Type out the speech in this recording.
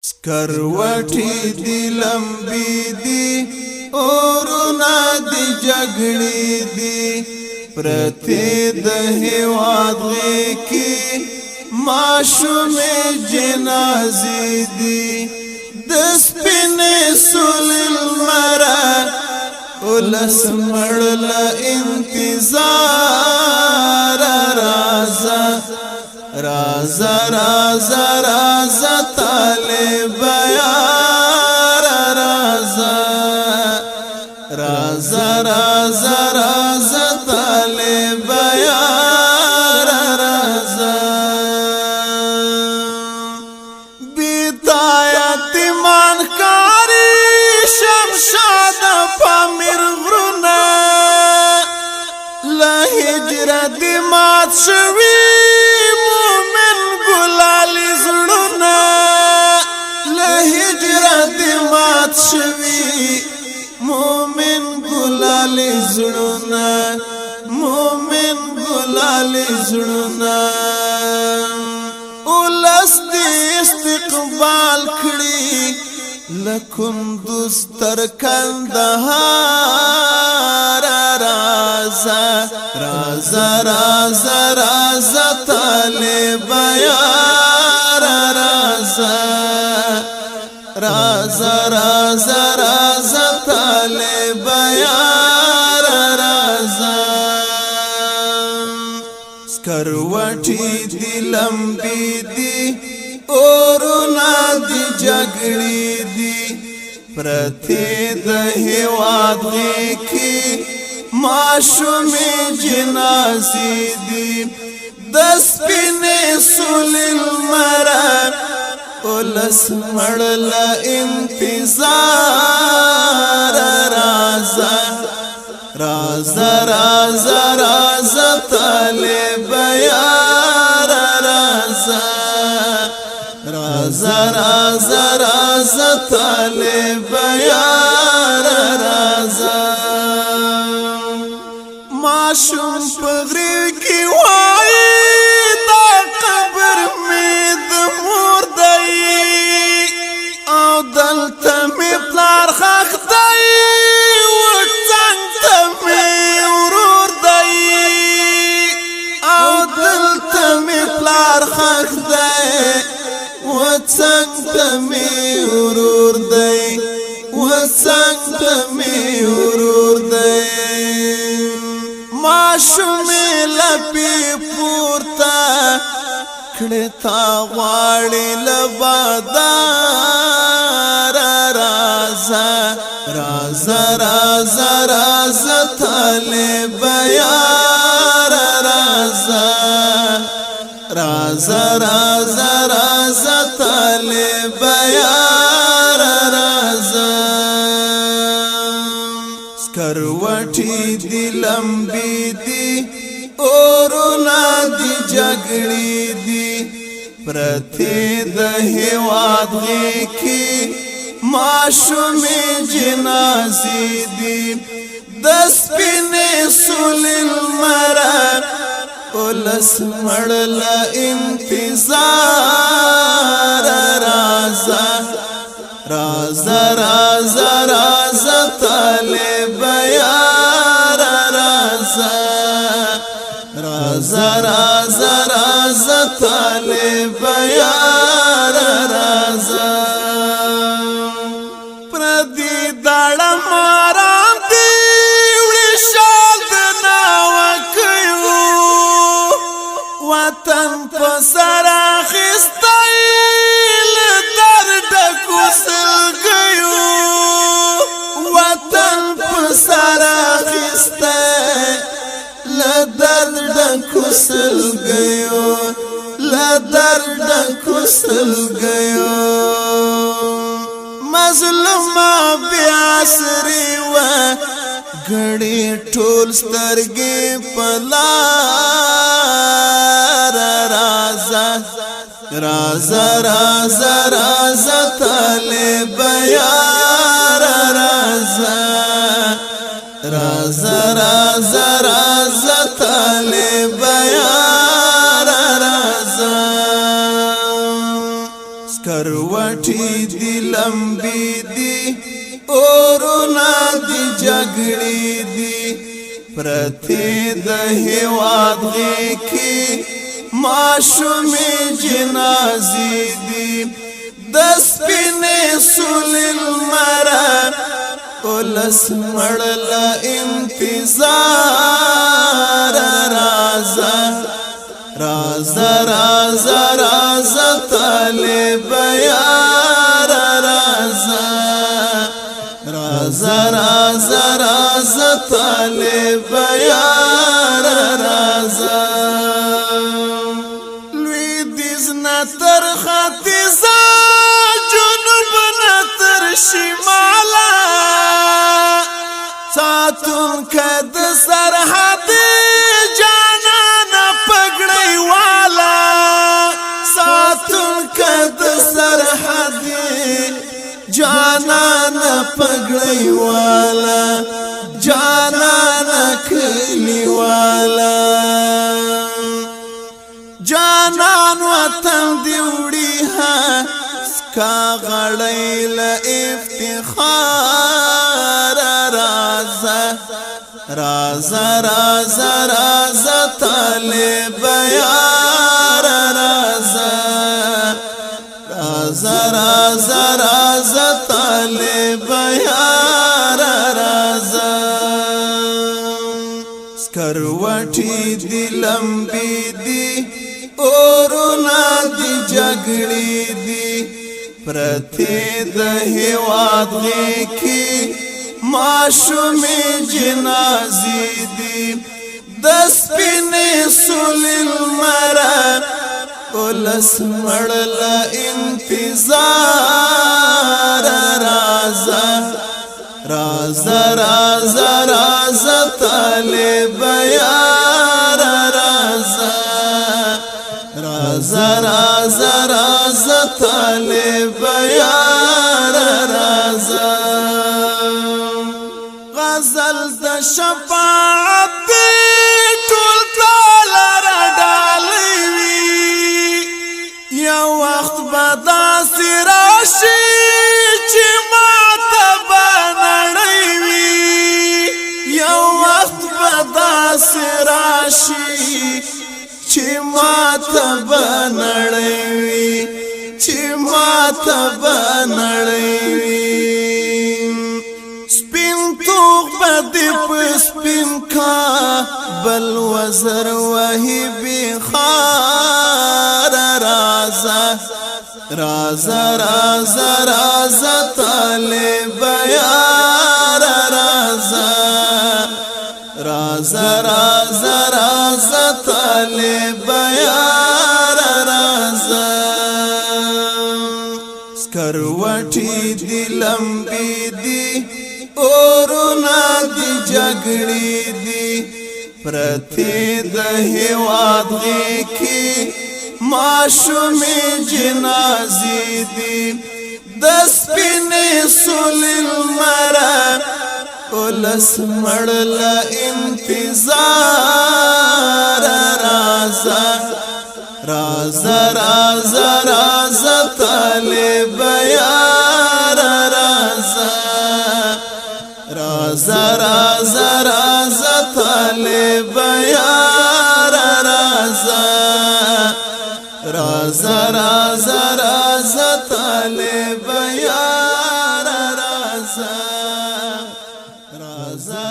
سکروټي دی لمبي دی اورونه دی جګړې دی پرته د هیواد کې ماشومې جنازې دی د سپینې سول المرا ولس مړل انتظار رازا رازا رازا رازا طالب یار رازا رازا رازا رازا طالب یار رازا بیتا یتیمان کاری شمشاد پامیر غرونا لهجرت مات شوی شوی مومن ګلال زړونه مومن ګلال زړونه ولس دې استقبال کړي لکم دوستر کندهار رازا رازا رازا رازا طالب یار رازا رازا رازا رازا طالب یار رازا سکروټي دی لمبي دی اورونه دی جګړې دی پرته د هیواد کې ماشومې جنازې دی د سپینې سول المرا ولس مړل انتظار رازا رازا رازا رازا طالب یار رازا رازا رازا رازا طالب یار رازا ماشوم پغری کی وای تا قبر می د مور دلته می پلار خخ دی و څنګه می ورور دی او دلته می پلار خخ دی و څنګه می ورور دی و څنګه می ورور دی ماشومې لپی پورته کړه تا غواړي لبادار رازا رازا رازا رازا طالب یار رازا رازا رازا رازا طالب یار رازا سکروټي دی لمبي دی اورونه دی جګړې دی پرته د هیواد کې ماشومې جنازې دی د سپینې سول المرا ولس مړل انتظار رازا رازا رازا رازا طالب یار رازا رازا رازا رازا طالب یار رازا پردی داړه ماران دی وړي شال د ناوکيو وطن په سر اخیستی له درد کوسلګیو وطن په سر اخیستی لا درد کسل گیو لا درد کسل گیو مظلوم بیاسری و گڑی ټول سترګې پلار رازا رازا رازا رازا طالب یار رازا رازا رازا رازا طالب یار رازا سکروټي دی لمبی دی اورونا دی جگڑی دی پرتی د هیواد غیکی معشومی جنازی دی دسپین سول المرا اولس مڑل انتظار رازا رازا رازا رازا طالب یار رازا رازا رازا رازا طالب یار رازا لوی دیزنا تر خطیزا جنوب نتر شمالا ساتون کد سرحد جانان پگڑی والا ساتون کد سرحد جانان پگڑی والا جانان کلی والا جانان وطن دیوڑی ہاں سکا غڑیل افتخار رازا رازا رازا رازا طالب یار رازا رازا رازا رازا طالب یار رازا سکروٹی دی لمبی دی اورونا دی جگڑی دی پرتی د هیواد غیکی معشومی جنازی دی دسپین سول المرا اولس مڑل انتظار رازا رازا رازا رازا طالب یار رازا رازا رازا رازا طالب یار رازا غزل د شفاعت ټول کال راډالوي یو وخت به داسې راشي چې ماته به نړۍ وي یو وخت به داسې راشي چې ماته به نړۍ وي چې ماته به نړۍ وي سپین توغ به دې په سپین کابل وزر وهي بخار رازا رازا رازا رازا طالب یار رازا رازا رازا رازا طالب یار رازا سکروٹی دی لمبی دی اورونا دی جگڑی دی پرتی د هیواد غیکی معشومی جنازی دی دسپین سول المرا اولس مڑل انتظار رازا رازا رازا رازا طالب یار رازا رازا رازا رازا طالب یار رازا رازا رازا رازا طالب یار رازا رازا